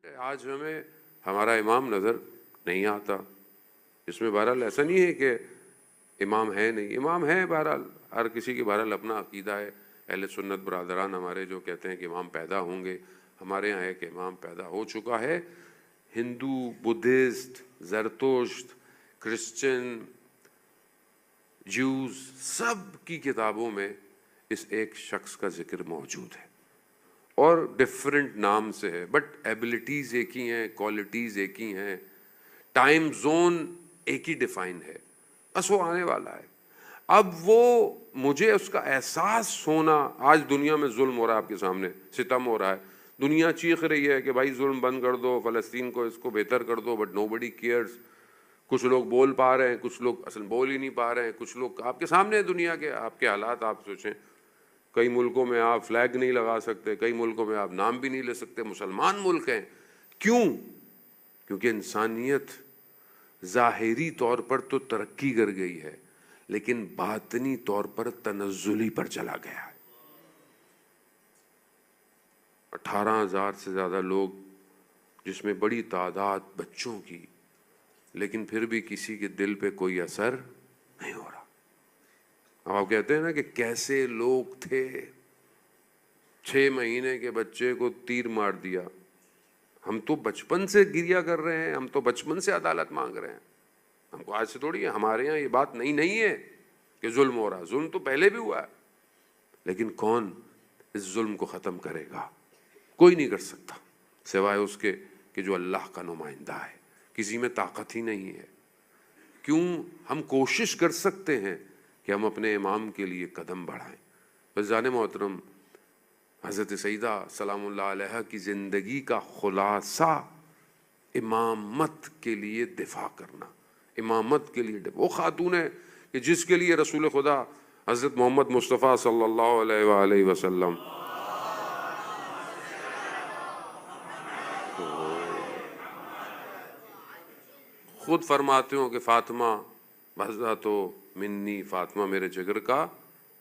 آج ہمیں ہمارا امام نظر نہیں آتا. اس میں بہرحال ایسا نہیں ہے کہ امام ہے نہیں، امام ہے. بہرحال ہر کسی کے بہرحال اپنا عقیدہ ہے. اہل سنت برادران ہمارے جو کہتے ہیں کہ امام پیدا ہوں گے، ہمارے یہاں ہے کہ امام پیدا ہو چکا ہے. ہندو، بدھسٹ، زرتشت، کرسچن، جوز، سب کی کتابوں میں اس ایک شخص کا ذکر موجود ہے، اور ڈفرینٹ نام سے ہے، بٹ ایبلٹیز ایک ہی ہیں، کوالٹیز ایک ہی ہیں، ٹائم زون ایک ہی ڈیفائن ہے. بس وہ آنے والا ہے. اب وہ مجھے اس کا احساس ہونا، آج دنیا میں ظلم ہو رہا ہے، آپ کے سامنے ستم ہو رہا ہے، دنیا چیخ رہی ہے کہ بھائی ظلم بند کر دو، فلسطین کو اس کو بہتر کر دو، بٹ نو بڈی کیئرز. کچھ لوگ بول پا رہے ہیں، کچھ لوگ اصل بول ہی نہیں پا رہے ہیں. کچھ لوگ آپ کے سامنے دنیا کے آپ کے حالات آپ سوچیں. کئی ملکوں میں آپ فلیگ نہیں لگا سکتے، کئی ملکوں میں آپ نام بھی نہیں لے سکتے. مسلمان ملک ہیں. کیوں؟ کیونکہ انسانیت ظاہری طور پر تو ترقی کر گئی ہے، لیکن باطنی طور پر تنزلی پر چلا گیا ہے. 18,000 سے زیادہ لوگ، جس میں بڑی تعداد بچوں کی، لیکن پھر بھی کسی کے دل پہ کوئی اثر نہیں ہو رہا. اب آپ کہتے ہیں نا کہ کیسے لوگ تھے، 6 مہینے کے بچے کو تیر مار دیا. ہم تو بچپن سے گریا کر رہے ہیں، ہم تو بچپن سے عدالت مانگ رہے ہیں. ہم کو آج سے تھوڑی ہے. ہمارے یہاں یہ بات نہیں ہے کہ ظلم ہو رہا. ظلم تو پہلے بھی ہوا ہے، لیکن کون اس ظلم کو ختم کرے گا؟ کوئی نہیں کر سکتا سوائے اس کے کہ جو اللہ کا نمائندہ ہے. کسی میں طاقت ہی نہیں ہے. کیوں؟ ہم کوشش کر سکتے ہیں کہ ہم اپنے امام کے لیے قدم بڑھائیں. بس جان محترم، حضرت سیدہ سلام اللہ علیہ کی زندگی کا خلاصہ امامت کے لیے دفاع کرنا، امامت کے لیے وہ خاتون ہے کہ جس کے لیے رسول خدا حضرت محمد مصطفیٰ صلی اللہ علیہ وآلہ وسلم خود فرماتے ہوں کہ فاطمہ بھزا تو منی، فاطمہ میرے جگر کا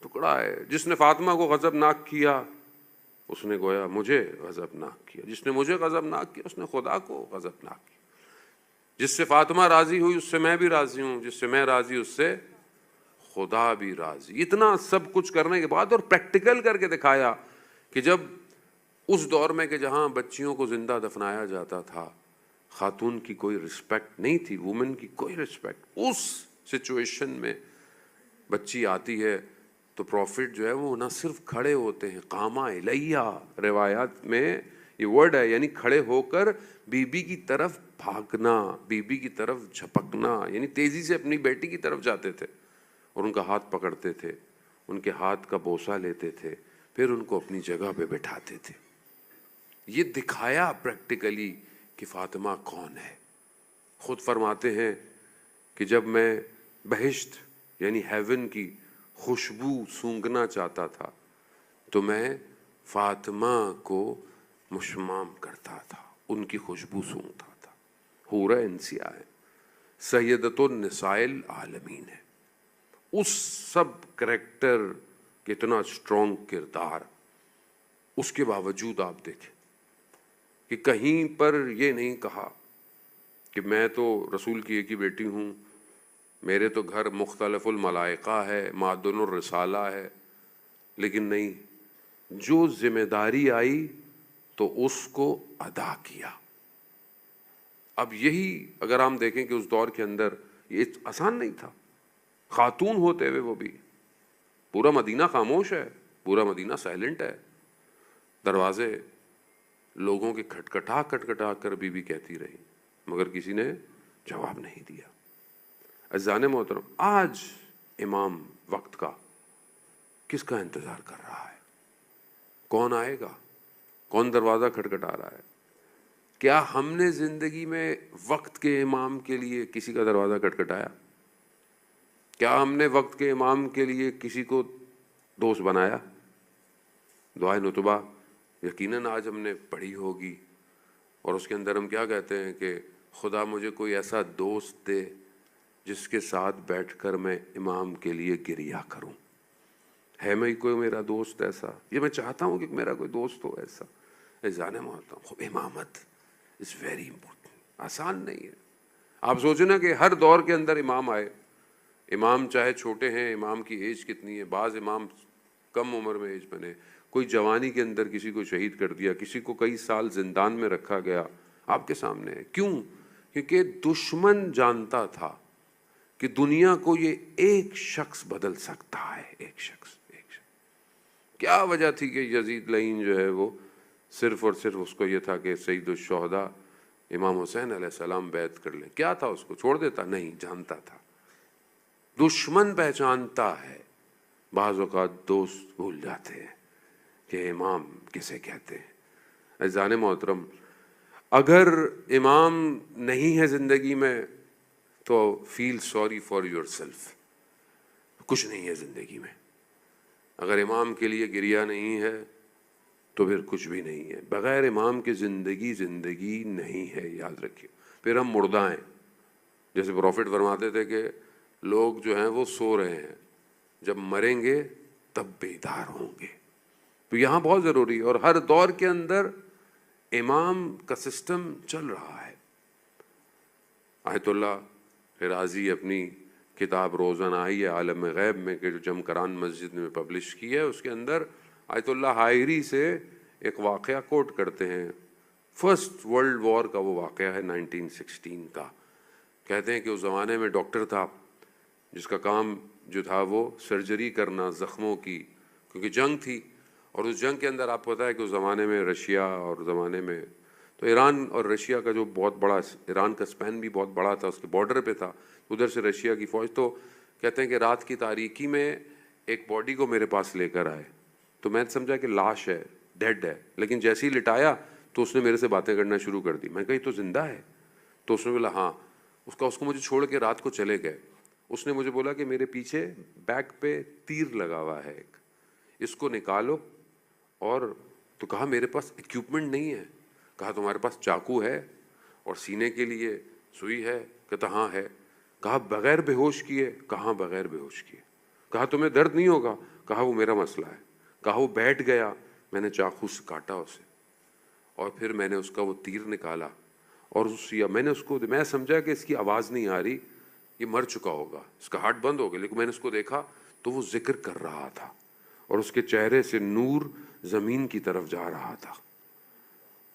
ٹکڑا ہے. جس نے فاطمہ کو غضبناک کیا اس نے گویا مجھے غضبناک کیا. جس نے مجھے غضبناک کیا اس نے خدا کو غضبناک کیا. جس سے فاطمہ راضی ہوئی اس سے میں بھی راضی ہوں، جس سے میں راضی اس سے خدا بھی راضی. اتنا سب کچھ کرنے کے بعد اور پریکٹیکل کر کے دکھایا کہ جب اس دور میں کہ جہاں بچیوں کو زندہ دفنایا جاتا تھا، خاتون کی کوئی رسپیکٹ نہیں تھی، وومن کی کوئی رسپیکٹ. اس سچویشن میں بچی آتی ہے تو پروفٹ جو ہے وہ نہ صرف کھڑے ہوتے ہیں، قامہ الیہ روایات میں یہ ورڈ ہے، یعنی کھڑے ہو کر بی بی کی طرف بھاگنا، بی بی کی طرف جھپکنا، یعنی تیزی سے اپنی بیٹی کی طرف جاتے تھے اور ان کا ہاتھ پکڑتے تھے، ان کے ہاتھ کا بوسہ لیتے تھے، پھر ان کو اپنی جگہ پہ بٹھاتے تھے. یہ دکھایا پریکٹیکلی کہ فاطمہ کون ہے. خود فرماتے ہیں کہ جب میں بہشت یعنی ہیون کی خوشبو سونگھنا چاہتا تھا تو میں فاطمہ کو مشمام کرتا تھا، ان کی خوشبو سونگتا تھا. حورہ انسیہ ہے، سیدۃ النساء العالمین ہے. اس سب کریکٹر کتنا اسٹرانگ کردار، اس کے باوجود آپ دیکھیں کہ کہیں پر یہ نہیں کہا کہ میں تو رسول کی ایک ہی بیٹی ہوں، میرے تو گھر مختلف الملائکہ ہے، معدن الرسالہ ہے. لیکن نہیں، جو ذمہ داری آئی تو اس کو ادا کیا. اب یہی اگر ہم دیکھیں کہ اس دور کے اندر یہ آسان نہیں تھا. خاتون ہوتے ہوئے وہ بھی، پورا مدینہ خاموش ہے، پورا مدینہ سائلنٹ ہے. دروازے لوگوں کے کھٹکھٹا کھٹکھٹا کر بی بی کہتی رہی، مگر کسی نے جواب نہیں دیا. عزیزان محترم، آج امام وقت کا کس کا انتظار کر رہا ہے؟ کون آئے گا؟ کون دروازہ کھٹکھٹا رہا ہے؟ کیا ہم نے زندگی میں وقت کے امام کے لیے کسی کا دروازہ کھٹکھٹایا؟ کیا ہم نے وقت کے امام کے لیے کسی کو دوست بنایا؟ دعائے نتبہ یقیناً آج ہم نے پڑھی ہوگی، اور اس کے اندر ہم کیا کہتے ہیں کہ خدا مجھے کوئی ایسا دوست دے جس کے ساتھ بیٹھ کر میں امام کے لیے گریا کروں. ہے میں کوئی میرا دوست ایسا؟ یہ میں چاہتا ہوں کہ میرا کوئی دوست ہو ایسا. عزیزان محترم، خوب امامت It's very important. آسان نہیں ہے. آپ سوچیں نا کہ ہر دور کے اندر امام آئے, امام چاہے چھوٹے ہیں, امام کی ایج کتنی ہے, بعض امام کم عمر میں ایج بنے, کوئی جوانی کے اندر کسی کو شہید کر دیا, کسی کو کئی سال زندان میں رکھا گیا, آپ کے سامنے ہے. کیوں؟ کیونکہ دشمن جانتا تھا کہ دنیا کو یہ ایک شخص بدل سکتا ہے, ایک شخص. کیا وجہ تھی کہ یزید لعین جو ہے وہ صرف اور صرف اس کو یہ تھا کہ سید الشہداء امام حسین علیہ السلام بیعت کر لیں. کیا تھا, اس کو چھوڑ دیتا؟ نہیں, جانتا تھا. دشمن پہچانتا ہے. بعض اوقات دوست بھول جاتے ہیں کہ امام کسے کہتے ہیں. عزیزان محترم, اگر امام نہیں ہے زندگی میں تو feel sorry for yourself. کچھ نہیں ہے زندگی میں. اگر امام کے لیے گریہ نہیں ہے تو پھر کچھ بھی نہیں ہے. بغیر امام کے زندگی زندگی نہیں ہے, یاد رکھیے. پھر ہم مردہ ہیں. جیسے پروفٹ فرماتے تھے کہ لوگ جو ہیں وہ سو رہے ہیں, جب مریں گے تب بیدار ہوں گے. تو یہاں بہت ضروری ہے, اور ہر دور کے اندر امام کا سسٹم چل رہا ہے. آیت اللہ رازی اپنی کتاب روزنائی عالم غیب میں کہ جو جمکران مسجد میں پبلش کی ہے, اس کے اندر آیت اللہ حائری سے ایک واقعہ کوٹ کرتے ہیں. فرسٹ ورلڈ وار کا وہ واقعہ ہے 1916 کا. کہتے ہیں کہ اس زمانے میں ڈاکٹر تھا جس کا کام جو تھا وہ سرجری کرنا زخموں کی, کیونکہ جنگ تھی. اور اس جنگ کے اندر آپ کو پتہ ہے کہ اس زمانے میں رشیا اور زمانے میں تو ایران اور رشیا کا جو بہت بڑا, ایران کا اسپین بھی بہت بڑا تھا, اس کے بارڈر پہ تھا, ادھر سے رشیا کی فوج. تو کہتے ہیں کہ رات کی تاریکی میں ایک باڈی کو میرے پاس لے کر آئے, تو میں سمجھا کہ لاش ہے, ڈیڈ ہے. لیکن جیسے ہی لٹایا تو اس نے میرے سے باتیں کرنا شروع کر دی. میں کہا یہ تو زندہ ہے. تو اس نے بولا ہاں. اس کو مجھے چھوڑ کے رات کو چلے گئے. اس نے مجھے بولا کہ میرے پیچھے بیک پہ تیر لگا ہوا ہے ایک, اس کو نکالو. اور تو کہا میرے پاس ایکوپمنٹ نہیں ہے. کہا تمہارے پاس چاقو ہے اور سینے کے لیے سوئی ہے؟ کہتا ہاں ہے. کہا بغیر بے ہوش کیے؟ کہاں بغیر بے ہوش کیے. کہا تمہیں درد نہیں ہوگا؟ کہا وہ میرا مسئلہ ہے. کہا وہ بیٹھ گیا, میں نے چاقو سے کاٹا اسے, اور پھر میں نے اس کا وہ تیر نکالا, اور میں سمجھا کہ اس کی آواز نہیں آ رہی, یہ مر چکا ہوگا, اس کا ہارٹ بند ہو گیا. لیکن میں نے اس کو دیکھا تو وہ ذکر کر رہا تھا, اور اس کے چہرے سے نور زمین کی طرف جا رہا تھا.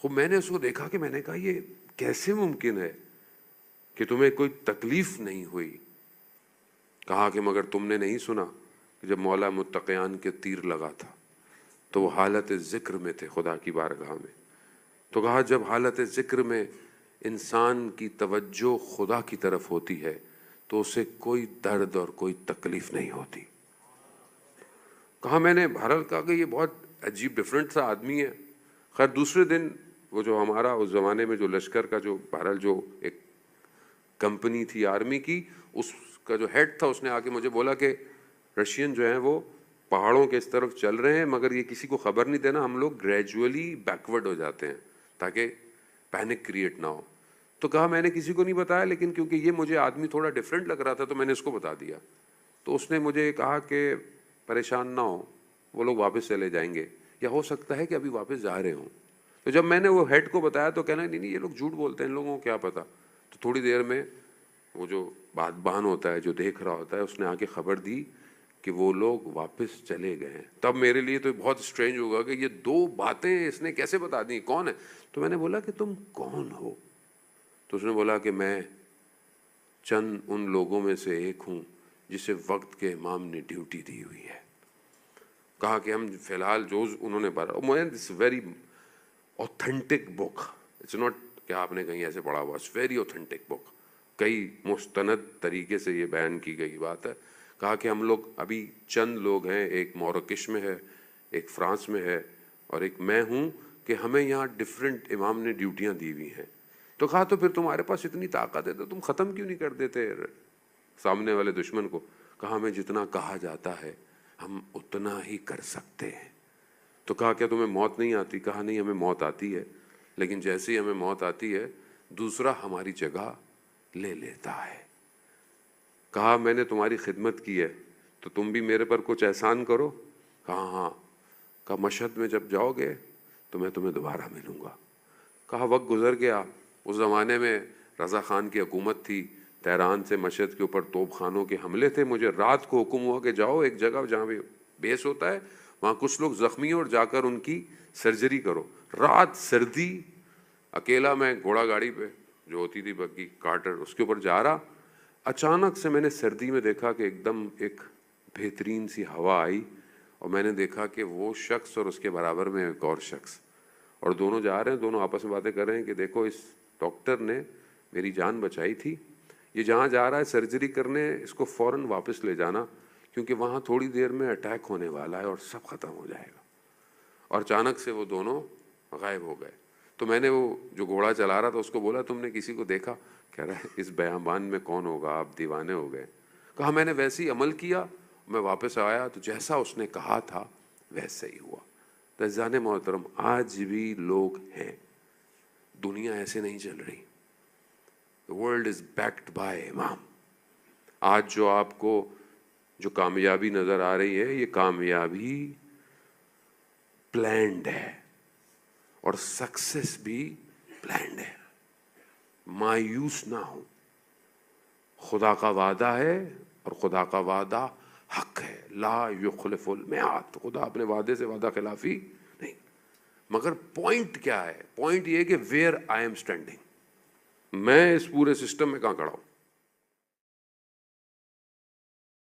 خوب میں نے اس کو دیکھا کہ میں نے کہا یہ کیسے ممکن ہے کہ تمہیں کوئی تکلیف نہیں ہوئی. کہا کہ مگر تم نے نہیں سنا کہ جب مولا متقیان کے تیر لگا تھا تو وہ حالت ذکر میں تھے خدا کی بارگاہ میں. تو کہا جب حالت ذکر میں انسان کی توجہ خدا کی طرف ہوتی ہے تو اسے کوئی درد اور کوئی تکلیف نہیں ہوتی. کہا میں نے بہرحال کہا کہ یہ بہت عجیب ڈفرینٹ سا آدمی ہے. خیر دوسرے دن وہ جو ہمارا اس زمانے میں جو لشکر کا جو بہرحال جو ایک کمپنی تھی آرمی کی, اس کا جو ہیڈ تھا, اس نے آ کے مجھے بولا کہ رشین جو ہیں وہ پہاڑوں کے اس طرف چل رہے ہیں, مگر یہ کسی کو خبر نہیں دینا, ہم لوگ گریجولی بیکورڈ ہو جاتے ہیں تاکہ پینک کریٹ نہ ہو. تو کہا میں نے کسی کو نہیں بتایا, لیکن کیونکہ یہ مجھے آدمی تھوڑا ڈفرینٹ لگ رہا تھا تو میں نے اس کو بتا دیا. تو اس نے مجھے کہا کہ پریشان نہ ہو, وہ لوگ واپس چلے جائیں گے, یا ہو سکتا ہے کہ ابھی واپس جا رہے ہوں. تو جب میں نے وہ ہیڈ کو بتایا تو کہنا نہیں یہ لوگ جھوٹ بولتے ہیں, ان لوگوں کو کیا پتا. تو تھوڑی دیر میں وہ جو بادبان ہوتا ہے جو دیکھ رہا ہوتا ہے, اس نے آ کے خبر دی کہ وہ لوگ واپس چلے گئے ہیں. تب میرے لیے تو بہت اسٹرینج ہوگا کہ یہ دو باتیں اس نے کیسے بتا دی, کون ہے. تو میں نے بولا کہ تم کون ہو. تو اس نے بولا کہ میں چند ان لوگوں میں سے ایک ہوں جسے وقت کے امام نے ڈیوٹی دی ہوئی ہے. کہا کہ ہم فی الحال جو انہوں نے this very authentic book, it's not کہ آپ نے کہیں ایسے پڑھا ہوا, اٹس ویری اوتھینٹک بک, کئی مستند طریقے سے یہ بیان کی گئی بات ہے. کہا کہ ہم لوگ ابھی چند لوگ ہیں, ایک موروکش میں ہے, ایک فرانس میں ہے, اور ایک میں ہوں, کہ ہمیں یہاں ڈفرینٹ امام نے ڈیوٹیاں دی ہوئی ہیں. تو کہا تو پھر تمہارے پاس اتنی طاقت ہے تو تم ختم کیوں نہیں کر دیتے سامنے والے دشمن کو. کہا ہمیں جتنا کہا جاتا ہے ہم اتنا ہی کر سکتے ہیں. تو کہا کیا تمہیں موت نہیں آتی. کہا نہیں ہمیں موت آتی ہے, لیکن جیسے ہی ہمیں موت آتی ہے دوسرا ہماری جگہ لے لیتا ہے. کہا میں نے تمہاری خدمت کی ہے تو تم بھی میرے پر کچھ احسان کرو. کہا ہاں. کہا مشہد میں جب جاؤ گے تو میں تمہیں دوبارہ ملوں گا. کہا وقت گزر گیا، اس زمانے میں رضا خان کی حکومت تھی، تہران سے مشہد کے اوپر توپ خانوں کے حملے تھے، مجھے رات کو حکم ہوا کہ جاؤ ایک جگہ جہاں پہ بیس ہوتا ہے وہاں کچھ لوگ زخمی ہیں اور جا کر ان کی سرجری کرو۔ رات سردی، اکیلا میں گھوڑا گاڑی پہ جو ہوتی تھی بگی کارٹر اس کے اوپر جا رہا، اچانک سے میں نے سردی میں دیکھا کہ ایک دم ایک بہترین سی ہوا آئی اور میں نے دیکھا کہ وہ شخص اور اس کے برابر میں ایک اور شخص، اور دونوں جا رہے ہیں، دونوں آپس میں باتیں کر رہے ہیں کہ دیکھو اس ڈاکٹر نے میری جان بچائی تھی، یہ جہاں جا رہا ہے سرجری کرنے اس کو فوراً واپس لے جانا کیونکہ وہاں تھوڑی دیر میں اٹیک ہونے والا ہے اور سب ختم ہو جائے گا۔ اور اچانک سے وہ دونوں غائب ہو گئے۔ تو میں نے وہ جو گھوڑا چلا رہا تھا اس کو بولا تم نے کسی کو دیکھا؟ کہہ رہا ہے اس بیابان میں کون ہوگا، آپ دیوانے ہو گئے۔ کہا میں نے ویسے ہی عمل کیا، میں واپس آیا تو جیسا اس نے کہا تھا ویسا ہی ہوا۔ تو عزیزان محترم، آج بھی لوگ ہیں، دنیا ایسے نہیں چل رہی۔ The world is backed by امام۔ آج جو آپ کو جو کامیابی نظر آ رہی ہے یہ کامیابی پلانڈ ہے اور سکسیس بھی پلانڈ ہے۔ مایوس نہ ہو، خدا کا وعدہ ہے اور خدا کا وعدہ حق ہے، لا یخلف المیعاد، خدا اپنے وعدے سے وعدہ خلافی نہیں۔ مگر پوائنٹ کیا ہے؟ پوائنٹ یہ ہے کہ ویئر آئی ایم اسٹینڈنگ، میں اس پورے سسٹم میں کہاں کھڑا ہوں۔